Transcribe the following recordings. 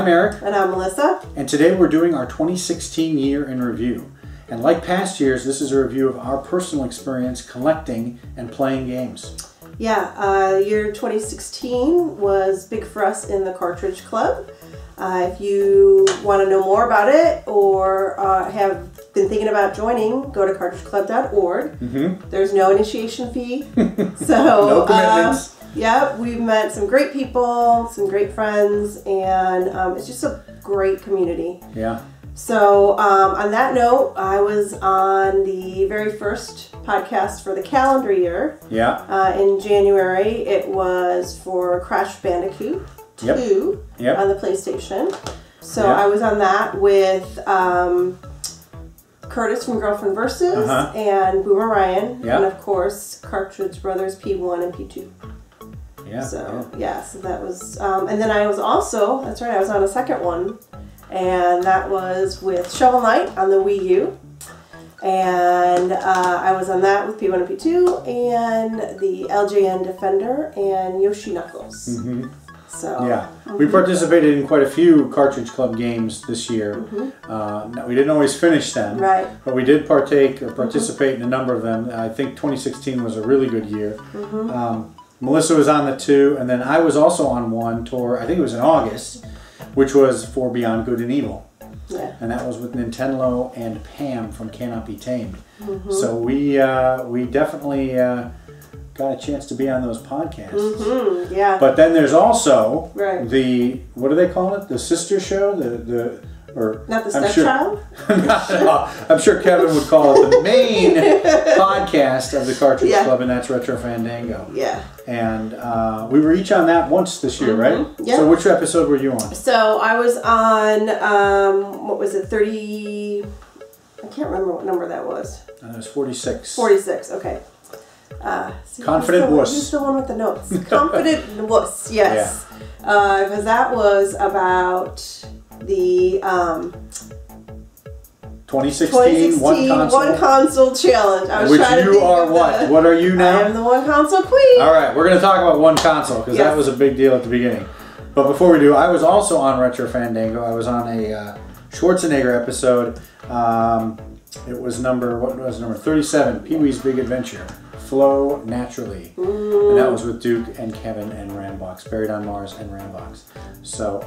Eric. And I'm Melissa. And today we're doing our 2016 year in review. And like past years, this is a review of our personal experience collecting and playing games. Yeah, year 2016 was big for us in the Cartridge Club. If you want to know more about it or have been thinking about joining, go to cartridgeclub.org. There's no initiation fee. So, no commitments. Yeah, we've met some great people, some great friends, and it's just a great community. Yeah. So on that note, I was on the very first podcast for the calendar year. Yeah. In January, it was for Crash Bandicoot 2 on the PlayStation. So I was on that with Curtis from Girlfriend Versus and Boomer Ryan, and of course Cartridge Brothers P1 and P2. Yeah. So so that was, and then I was also, that's right, I was on a second one, and that was with Shovel Knight on the Wii U, and I was on that with P1 and P2, and the LJN Defender and Yoshi Knuckles. So yeah, we participated in quite a few Cartridge Club games this year. We didn't always finish them, but we did partake or participate in a number of them. I think 2016 was a really good year. Melissa was on the 2, and then I was also on one tour, I think it was in August, which was for Beyond Good and Evil. And that was with Nintendo and Pam from Cannot Be Tamed. So we definitely got a chance to be on those podcasts. But then there's also the, what do they call it? The sister show? Not the stepchild? I'm sure Kevin would call it the main podcast of the Cartridge Club, and that's Retro Fandango. And we were each on that once this year, right? So which episode were you on? So I was on, what was it, 30, I can't remember what number that was. It was 46. 46, okay. Confident Wuss. Who's the one with the notes? Confident Wuss, yes. Because that was about the 2016 one console challenge. I was which trying to you are what? What are you now? I am the one console queen. All right, we're going to talk about one console because that was a big deal at the beginning. But before we do, I was also on Retro Fandango. I was on a Schwarzenegger episode. It was number 37, Pee-wee's Big Adventure. Flow Naturally. And that was with Duke and Kevin and Rambox, Buried on Mars and Rambox. So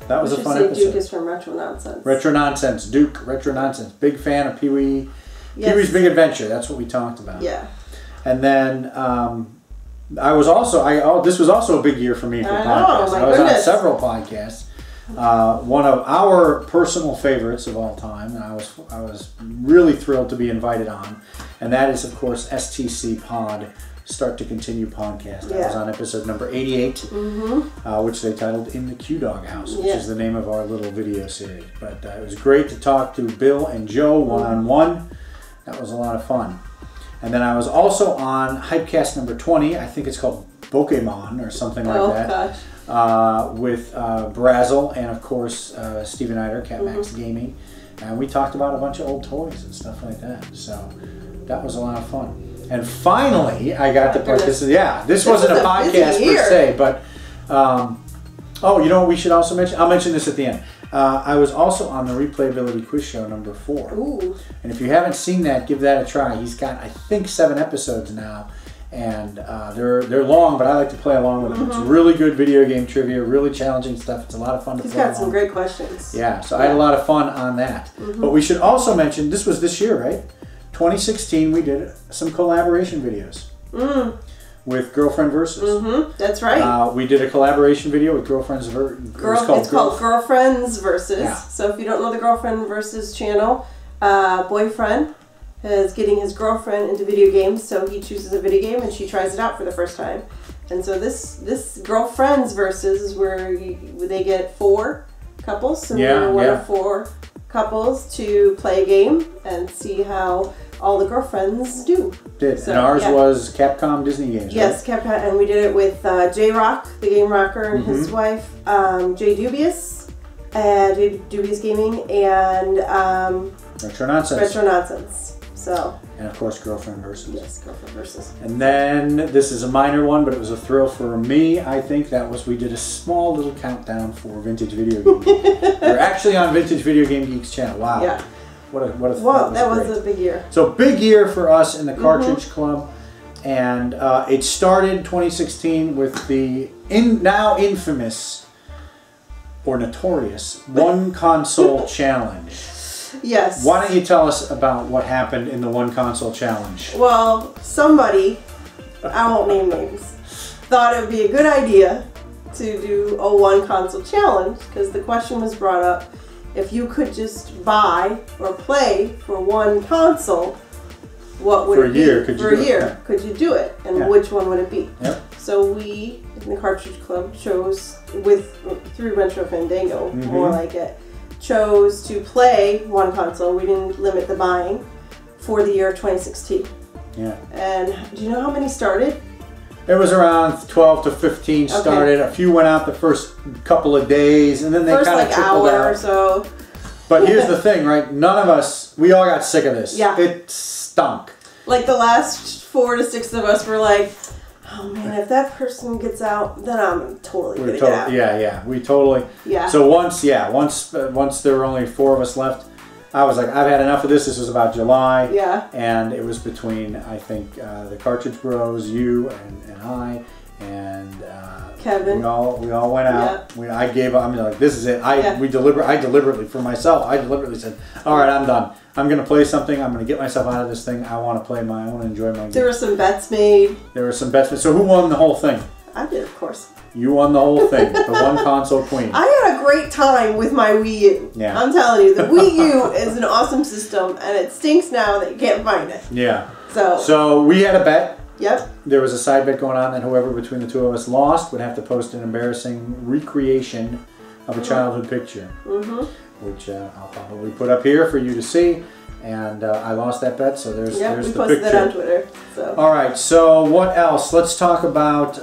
that was a fun episode. Duke is from Retro Nonsense. Retro Nonsense, Duke, Retro Nonsense. Big fan of Pee-wee's Big Adventure. That's what we talked about. And then I was also, this was also a big year for me for podcasts. I was on several podcasts. One of our personal favorites of all time, and I was really thrilled to be invited on, and that is of course STC Pod, Start to Continue podcast. I was on episode number 88, which they titled In the Q-Dawg House, which is the name of our little video series. But it was great to talk to Bill and Joe one-on-one. That was a lot of fun. And then I was also on Hypecast number 20, I think it's called Pokemon or something like that. With Brazel and of course Steve Nider, Cat Max Gaming, and we talked about a bunch of old toys and stuff like that. So that was a lot of fun. And finally, I got to participate. This wasn't a podcast per se, but oh, you know what we should also mention? I'll mention this at the end. I was also on the Replayability Quiz Show number 4. And if you haven't seen that, give that a try. He's got, I think, 7 episodes now. And they're long, but I like to play along with them. It's really good video game trivia, really challenging stuff. It's a lot of fun to play along. He's got some great questions. So I had a lot of fun on that. But we should also mention, this was this year, right? 2016, we did some collaboration videos with Girlfriend Versus. That's right. We did a collaboration video with Girlfriends Versus. It's called Girlfriends Versus. So if you don't know the Girlfriend Versus channel, boyfriend is getting his girlfriend into video games, so he chooses a video game and she tries it out for the first time. And so this Girlfriends Versus is where they get 4 couples, so we're one of 4 couples to play a game and see how all the girlfriends do. So, and ours was Capcom Disney games. Yes, Capcom, and we did it with J-Rock, the game rocker, and his wife, Jay Dubious, Jay Dubious Gaming, and Retro Nonsense. So. And of course, Girlfriend Versus. Yes, Girlfriend Versus. And then this is a minor one, but it was a thrill for me. I think we did a small little countdown for Vintage Video Game Geek. We're actually on Vintage Video Game Geek's channel. Wow. Yeah. That was a big year. So big year for us in the Cartridge Club, and it started 2016 with the now infamous or notorious one console challenge. Yes. Why don't you tell us about what happened in the one console challenge? Well, somebody, I won't name names, thought it would be a good idea to do a one console challenge because the question was brought up, if you could just buy or play for one console, what would it be? For a year, could you do it? And which one would it be? Yep. So we, in the Cartridge Club, chose, through Retro Fandango, more like it, chose to play one console. We didn't limit the buying for the year 2016. Yeah. And do you know how many started? It was around 12 to 15 started. A few went out the first couple of days, and then they kind of trickled out. Hour or so. But here's the thing, right? None of us, we all got sick of this. Yeah. It stunk. Like the last 4 to 6 of us were like, oh man, if that person gets out, then I'm totally gonna get out. Yeah, we totally. Yeah. So once there were only 4 of us left, I was like, I've had enough of this. This was about July. Yeah. And it was between, I think, the Cartridge Bros, you and I, and Kevin. We all went out. Yeah. I gave up. I'm like, this is it. I deliberately for myself. I deliberately said, all right, I'm done. I'm gonna play something. I'm gonna get myself out of this thing. I want to play I want to enjoy my game. There were some bets made. So who won the whole thing? I did, of course. You won the whole thing. The one console queen. I had a great time with my Wii U. Yeah. I'm telling you, the Wii U is an awesome system, and it stinks now that you can't find it. Yeah. So we had a bet. Yep. There was a side bet going on that whoever between the two of us lost would have to post an embarrassing recreation of a childhood picture, which I'll probably put up here for you to see. And I lost that bet, so there's the picture. We posted that on Twitter. So. All right, so what else? Let's talk about.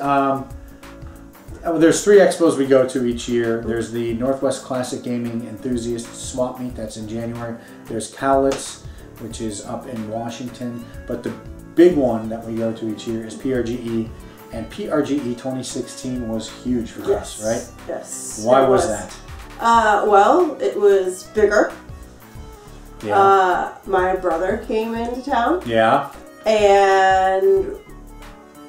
There's 3 expos we go to each year. There's the Northwest Classic Gaming Enthusiast Swap Meet, that's in January. There's Cowlitz, which is up in Washington. But the big one that we go to each year is PRGE, and PRGE 2016 was huge for us, right? Yes. Why was that? Well, it was bigger. Yeah. My brother came into town. Yeah. And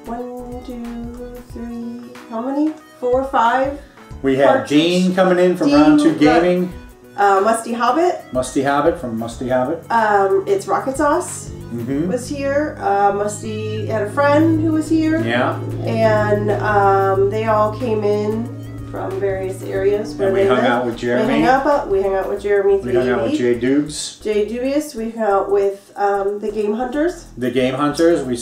1, 2, 3, how many? 4, 5? We had Dean coming in from Round 2 Gaming. Musty Hobbit. Musty Hobbit from Musty Hobbit. It's Rocket Sauce was here. Musty had a friend who was here. Yeah. And they all came in from various areas. And we hung out with Jeremy. We hung out with Jeremy. We hung out with Jay Dubes. Jay Dubious. We hung out with the Game Hunters. The Game Hunters. We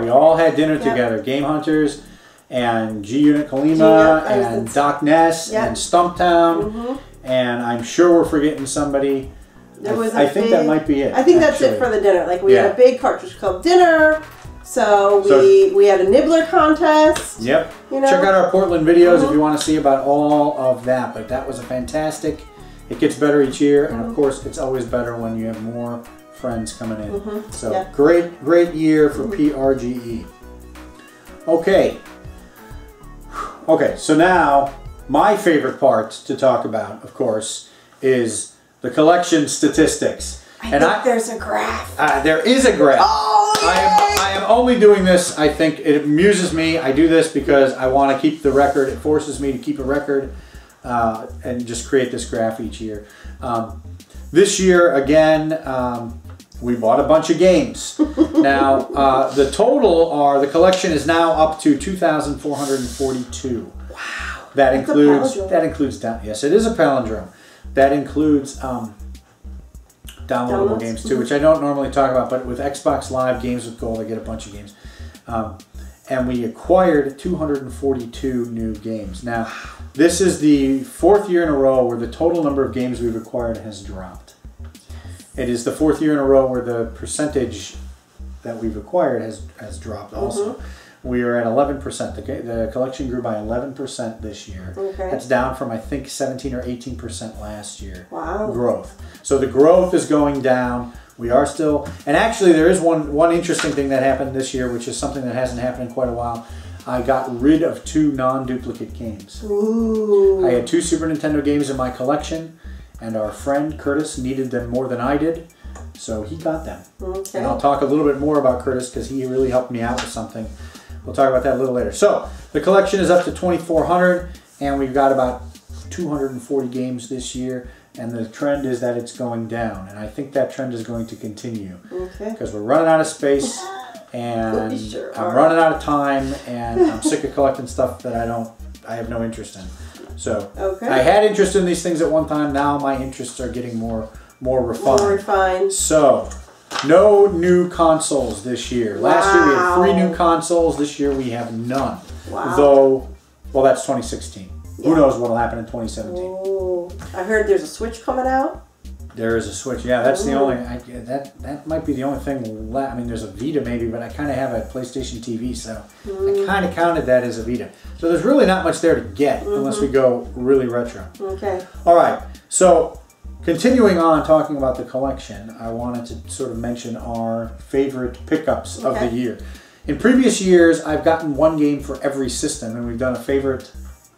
all had dinner together. Game Hunters and G-Unit Kalima and Doc Ness and Stumptown. And I'm sure we're forgetting somebody. I think that might be it. I think that's it for the dinner. Like we had a big Cartridge Club dinner. So we had a nibbler contest. Yep. You know? Check out our Portland videos if you want to see about all of that. But that was a fantastic. It gets better each year, and of course, it's always better when you have more friends coming in. So great year for PRGE. Okay. Okay. So now my favorite part to talk about, of course, is the collection statistics. I think there's a graph. There is a graph. Oh, I am only doing this, I think it amuses me. I do this because I want to keep the record. It forces me to keep a record and just create this graph each year. This year, again, we bought a bunch of games. Now, the collection is now up to 2,442. Wow. That includes, yes, it is a palindrome. That includes downloadable games too, which I don't normally talk about, but with Xbox Live Games with Gold, I get a bunch of games. And we acquired 242 new games. Now, this is the 4th year in a row where the total number of games we've acquired has dropped. It is the 4th year in a row where the percentage that we've acquired has dropped also. We are at 11%. The collection grew by 11% this year. Okay. That's down from, I think, 17 or 18% last year. Wow. Growth. So the growth is going down. We are still, and actually there is one interesting thing that happened this year, which is something that hasn't happened in quite a while. I got rid of 2 non-duplicate games. Ooh. I had 2 Super Nintendo games in my collection, and our friend Curtis needed them more than I did, so he got them. Okay. And I'll talk a little bit more about Curtis because he really helped me out with something. We'll talk about that a little later. So, the collection is up to 2,400, and we've got about 240 games this year, and the trend is that it's going down, and I think that trend is going to continue. Okay. Because we're running out of space, and I'm running out of time, and I'm sick of collecting stuff that I have no interest in. So, I had interest in these things at one time. Now my interests are getting more refined. More refined. So, no new consoles this year. Wow. Last year we had 3 new consoles. This year we have none. Wow. Though, well, that's 2016. Yeah. Who knows what will happen in 2017? Oh, I heard there's a Switch coming out. There is a Switch. Yeah, that's the only. That might be the only thing left. I mean, there's a Vita maybe, but I kind of have a PlayStation TV, so I kind of counted that as a Vita. So there's really not much there to get unless we go really retro. Okay. All right. So continuing on talking about the collection, I wanted to sort of mention our favorite pickups of the year. In previous years, I've gotten 1 game for every system, and we've done a favorite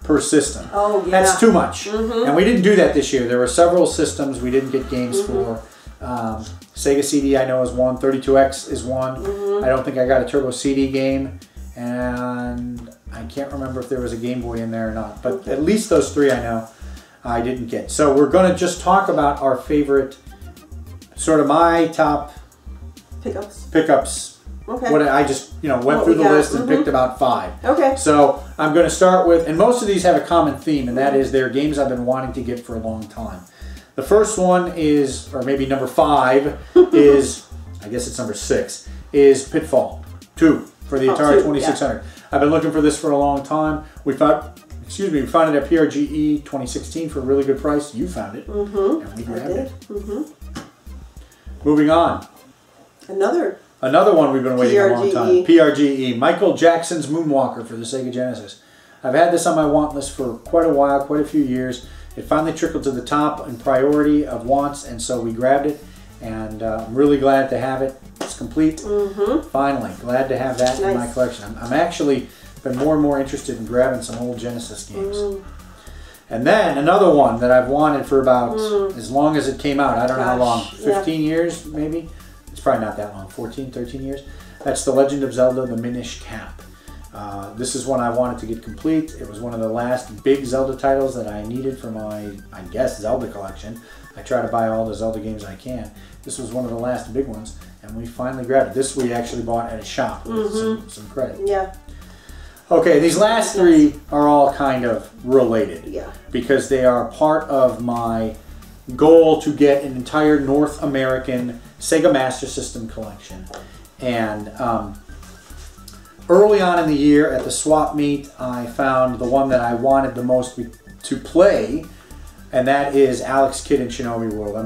per system. Oh, yeah. That's too much. And we didn't do that this year. There were several systems we didn't get games for. Sega CD I know is one. 32X is one. I don't think I got a Turbo CD game. And I can't remember if there was a Game Boy in there or not. But at least those 3 I know I didn't get. So we're going to just talk about our favorite, sort of my top pickups. Okay. What I just, went through the list and picked about 5. Okay. So I'm going to start with, and most of these have a common theme, and that is they're games I've been wanting to get for a long time. The first one is, or maybe number 5 is, I guess it's number 6, is Pitfall 2 for the Atari 2600. Yeah. I've been looking for this for a long time. We found it at PRGE 2016 for a really good price. You found it, and we grabbed it. Moving on. Another one we've been waiting a long time. PRGE. Michael Jackson's Moonwalker for the Sega Genesis. I've had this on my want list for quite a while, quite a few years. It finally trickled to the top in priority of wants, and so we grabbed it. And I'm really glad to have it. It's complete. Finally, glad to have that in my collection. I'm actually been more and more interested in grabbing some old Genesis games. And then another one that I've wanted for about as long as it came out. I don't know how long. 15 years maybe? It's probably not that long. 14, 13 years. That's The Legend of Zelda, the Minish Cap. This is one I wanted to get complete. It was one of the last big Zelda titles that I needed for my, I guess, Zelda collection. I try to buy all the Zelda games I can. This was one of the last big ones, and we finally grabbed it. This we actually bought at a shop with some credit. Yeah. Okay, these last 3 are all kind of related. Yeah. Because they are part of my goal to get an entire North American Sega Master System collection. And early on in the year at the swap meet, I found the one that I wanted the most to play, and that is Alex Kidd in Shinobi World. I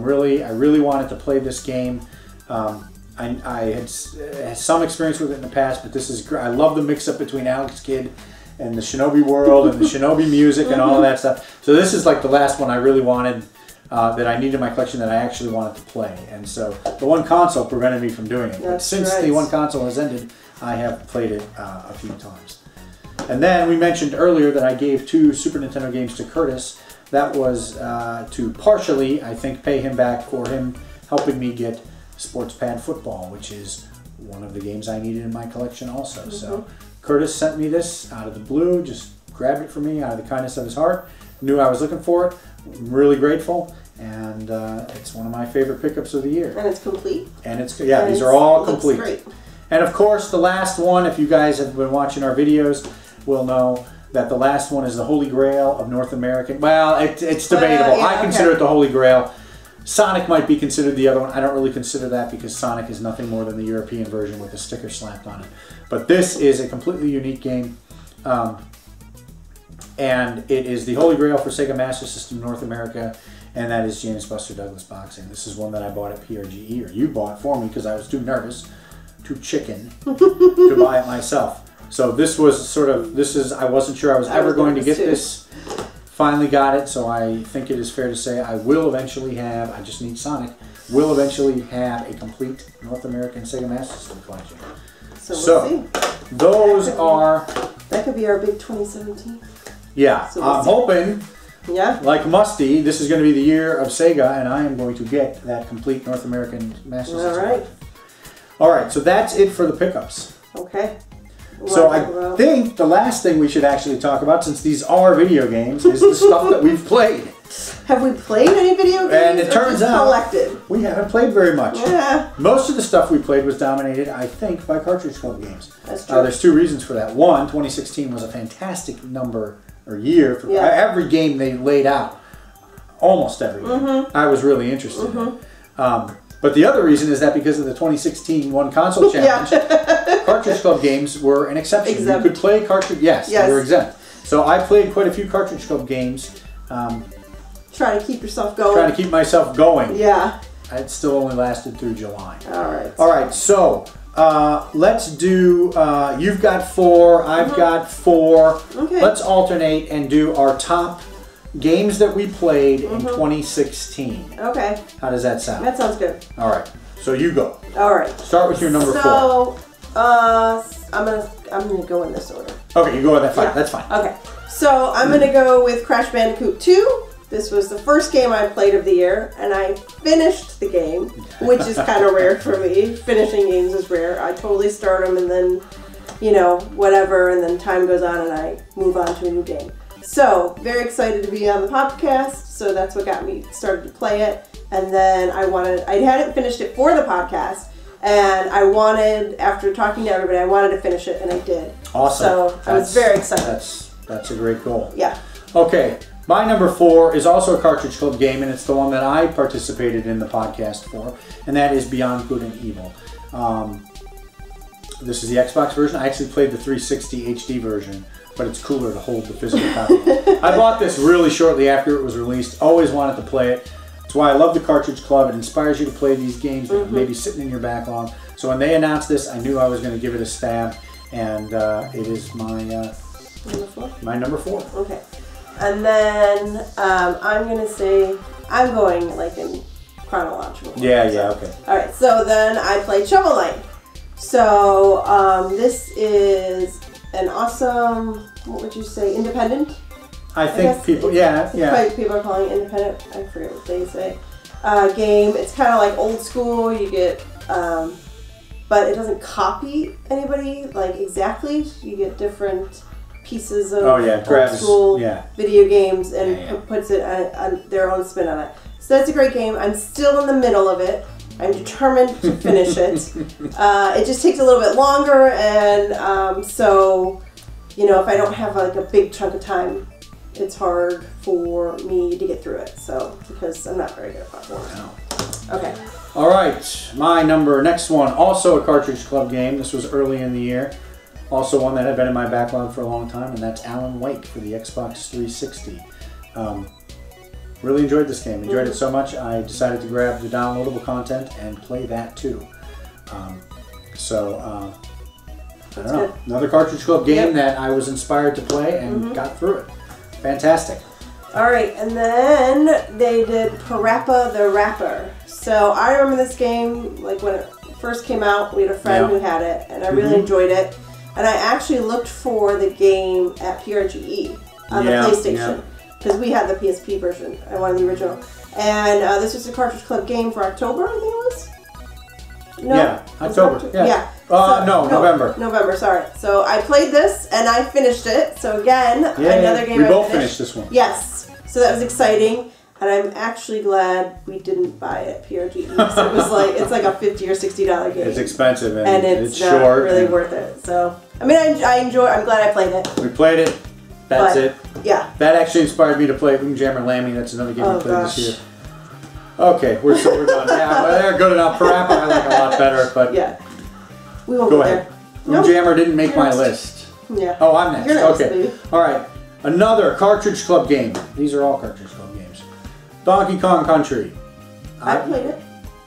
really wanted to play this game. I had some experience with it in the past, but this is great. I love the mix-up between Alex Kidd and the Shinobi World and the Shinobi music and all of that stuff. So this is like the last one I really wanted, that I needed in my collection that I actually wanted to play. And so the one console prevented me from doing it. But since the one console has ended, I have played it a few times. And then we mentioned earlier that I gave 2 Super Nintendo games to Curtis. That was to partially, I think, pay him back for him helping me get Sports Pad Football, which is one of the games I needed in my collection also. So Curtis sent me this out of the blue, just grabbed it for me out of the kindness of his heart. Knew I was looking for it. I'm really grateful, and it's one of my favorite pickups of the year. And it's complete. And it's these are all complete. Great. And of course, the last one, if you guys have been watching our videos, will know that the last one is the Holy Grail of North American. Well, it's debatable. I consider it the Holy Grail. Sonic might be considered the other one. I don't really consider that because Sonic is nothing more than the European version with a sticker slapped on it. But this is a completely unique game. And it is the Holy Grail for Sega Master System North America, and that is James Buster Douglas Boxing. This is one that I bought at PRGE, or you bought for me because I was too nervous, too chicken, to buy it myself. So this was sort of, I wasn't sure I was ever going to get this. Finally got it, so I think it is fair to say I will eventually have, I just need Sonic, will eventually have a complete North American Sega Master System collection. So we'll see. Those are... That could be our big 2017. Yeah, so we'll I'm hoping, like Musty, this is going to be the year of Sega, and I am going to get that complete North American Master System. All right. All right, so that's it for the pickups. Okay. So I think the last thing we should actually talk about, since these are video games, is the stuff that we've played. Have we played any video games? And it turns out collected? We haven't played very much. Yeah. Most of the stuff we played was dominated, I think, by Cartridge Club games. That's true. There's two reasons for that. One, 2016 was a fantastic number or year for every game they laid out. Almost every game. I was really interested in. But the other reason is that because of the 2016 One Console Challenge, Cartridge Club games were an exception. Exempt. You could play cartridge. Yes, they were exempt. So I played quite a few Cartridge Club games. Trying to keep yourself going. Trying to keep myself going. Yeah. It still only lasted through July. All right. All right. So let's do. You've got 4. I've got 4. Okay. Let's alternate and do our top games that we played in 2016. Okay. How does that sound? That sounds good. All right. So you go. All right. Start with your number 4. So, I'm gonna go in this order. Okay, you go with that. Fine. Yeah. That's fine. Okay. So I'm gonna go with Crash Bandicoot 2. This was the first game I played of the year, and I finished the game, which is kind of rare for me. Finishing games is rare. I totally start them and then, you know, whatever, and then time goes on and I move on to a new game. So, very excited to be on the podcast, so that's what got me started to play it. And then I hadn't finished it for the podcast, and I wanted, after talking to everybody, I wanted to finish it, and I did. Awesome. So, I was very excited. That's a great goal. Yeah. Okay. My number 4 is also a Cartridge Club game, and it's the one that I participated in the podcast for, and that is Beyond Good and Evil. This is the Xbox version. I actually played the 360 HD version, but it's cooler to hold the physical copy. I bought this really shortly after it was released. Always wanted to play it. That's why I love the Cartridge Club. It inspires you to play these games that may be sitting in your backlog. So when they announced this, I knew I was going to give it a stab, and it is my number 4. Okay. And then I'm going to say, I'm going like in chronological order. Yeah, okay. All right, so then I played Shovel Knight. So this is an awesome, what would you say, independent? I think people, People are calling it independent. I forget what they say. Game. It's kind of like old school. You get, but it doesn't copy anybody like exactly. You get different pieces of old school video games and puts it on their own spin on it. So that's a great game. I'm still in the middle of it. I'm determined to finish it. It just takes a little bit longer, and so, you know, if I don't have like a big chunk of time, it's hard for me to get through it. So, because I'm not very good at platforms. Okay. All right, my next one, also a Cartridge Club game. This was early in the year. Also one that had been in my backlog for a long time, and that's Alan Wake for the Xbox 360. Really enjoyed this game. Enjoyed it so much, I decided to grab the downloadable content and play that too. I don't know. Another Cartridge Club game that I was inspired to play and got through it. Fantastic. All right, and then they did Parappa the Rapper. So I remember this game, like when it first came out, we had a friend who had it, and I really enjoyed it. And I actually looked for the game at PRGE on the PlayStation, because we had the PSP version. I wanted the original. And this was a Cartridge Club game for October, I think it was? No? Yeah, October. November. November, sorry. So I played this, and I finished it. So again, another game we both finished this one. Yes. So that was exciting. And I'm actually glad we didn't buy it at PRGE. So it was like, it's like a $50 or $60 game. It's expensive, and it's not short really worth it. So, I mean, I'm glad I played it. We played it. That's it. Yeah. That actually inspired me to play Windjammer Lammy. That's another game we played this year. Okay, we're done. They're good enough. Parappa I like a lot better, but we won't go ahead. Windjammer didn't make my list. Yeah. Oh, I'm next. You're next, okay. baby. All right. Another Cartridge Club game. These are all Cartridge Club games. Donkey Kong Country. I played it.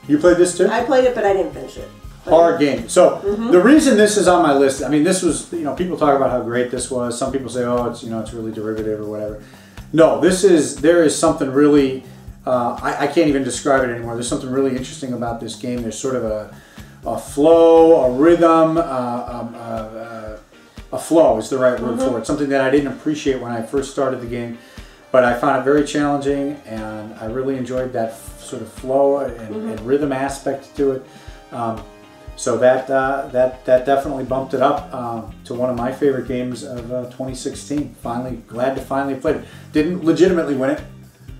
You played this too? I played it, but I didn't finish it. Hard game. So the reason this is on my list, I mean, this was, people talk about how great this was. Some people say, oh, it's, it's really derivative or whatever. No, there is something really I can't even describe it anymore. There's something really interesting about this game. There's sort of a flow, a rhythm, a flow is the right word for it. Something that I didn't appreciate when I first started the game, but I found it very challenging, and I really enjoyed that sort of flow and rhythm aspect to it. So that definitely bumped it up to one of my favorite games of 2016. Glad to finally play it. Didn't legitimately win it.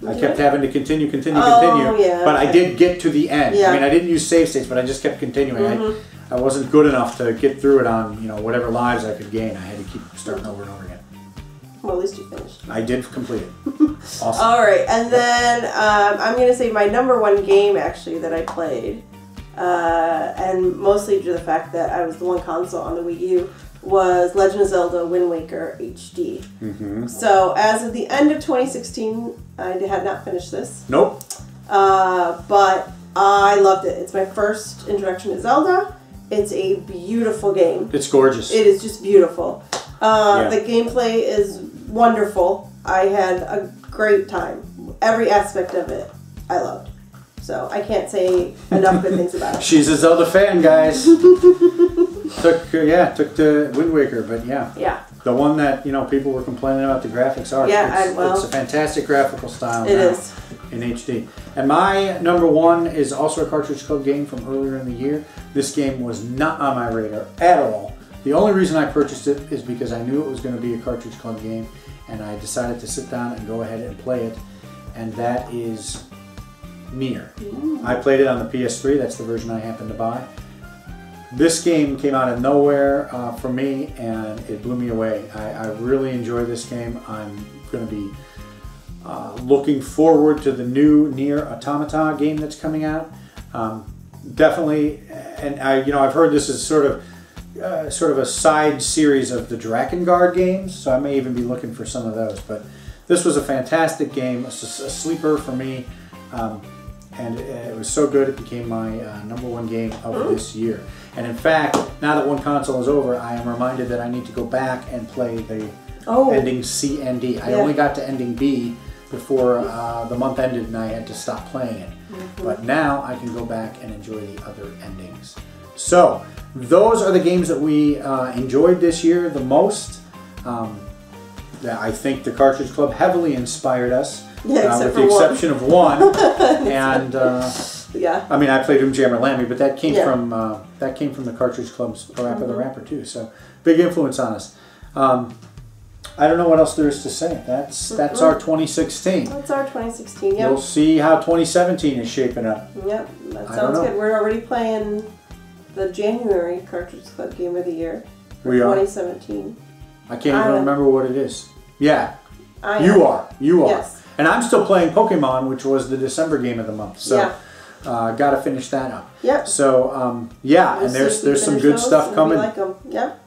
I kept having to continue, yeah, but I did get to the end. I mean, I didn't use save states, but I just kept continuing. I wasn't good enough to get through it on whatever lives I could gain. I had to keep starting over and over again. Well, at least you finished. I did complete it. Awesome. All right, and then I'm going to say my #1 game actually that I played, and mostly due to the fact that I was the one console on the Wii U, was Legend of Zelda Wind Waker HD. So as of the end of 2016, I had not finished this. Nope. But I loved it. It's my first introduction to Zelda. It's a beautiful game. It's gorgeous. It is just beautiful. The gameplay is wonderful. I had a great time. Every aspect of it I loved. So I can't say enough good things about it. She's a Zelda fan, guys. took the Wind Waker, but yeah. The one that people were complaining about the graphics are. It's a fantastic graphical style. It is in HD. And my #1 is also a Cartridge Club game from earlier in the year. This game was not on my radar at all. The only reason I purchased it is because I knew it was going to be a Cartridge Club game, and I decided to sit down and go ahead and play it. And that is N.A.R. I played it on the PS3. That's the version I happened to buy. This game came out of nowhere for me, and it blew me away. I really enjoy this game. I'm going to be looking forward to the new N.A.R. Automata game that's coming out. Definitely, and I've heard this is sort of a side series of the Drakengard games, so I may even be looking for some of those. But this was a fantastic game, a sleeper for me. And it was so good it became my #1 game of this year. And in fact, now that one console is over, I am reminded that I need to go back and play the ending C and D. I only got to ending B before the month ended and I had to stop playing it. But now I can go back and enjoy the other endings. So those are the games that we enjoyed this year the most. I think the Cartridge Club heavily inspired us. With the exception of one, and I mean, I played Jammer Lammy, but that came from the Cartridge Club's Parappa the Rapper too. So big influence on us. I don't know what else there is to say. That's our 2016. That's our 2016. Yep. We'll see how 2017 is shaping up. Yep, that sounds good. We're already playing the January Cartridge Club Game of the Year for 2017. I can't even remember what it is. Yeah, you are. Yes. And I'm still playing Pokemon, which was the December game of the month. So, got to finish that up. Yep. So, and there's some good stuff coming. We like them. Yep.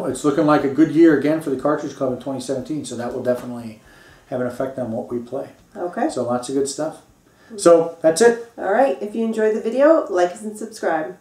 It's looking like a good year again for the Cartridge Club in 2017. So that will definitely have an effect on what we play. Okay. So lots of good stuff. So that's it. All right. If you enjoyed the video, like us and subscribe.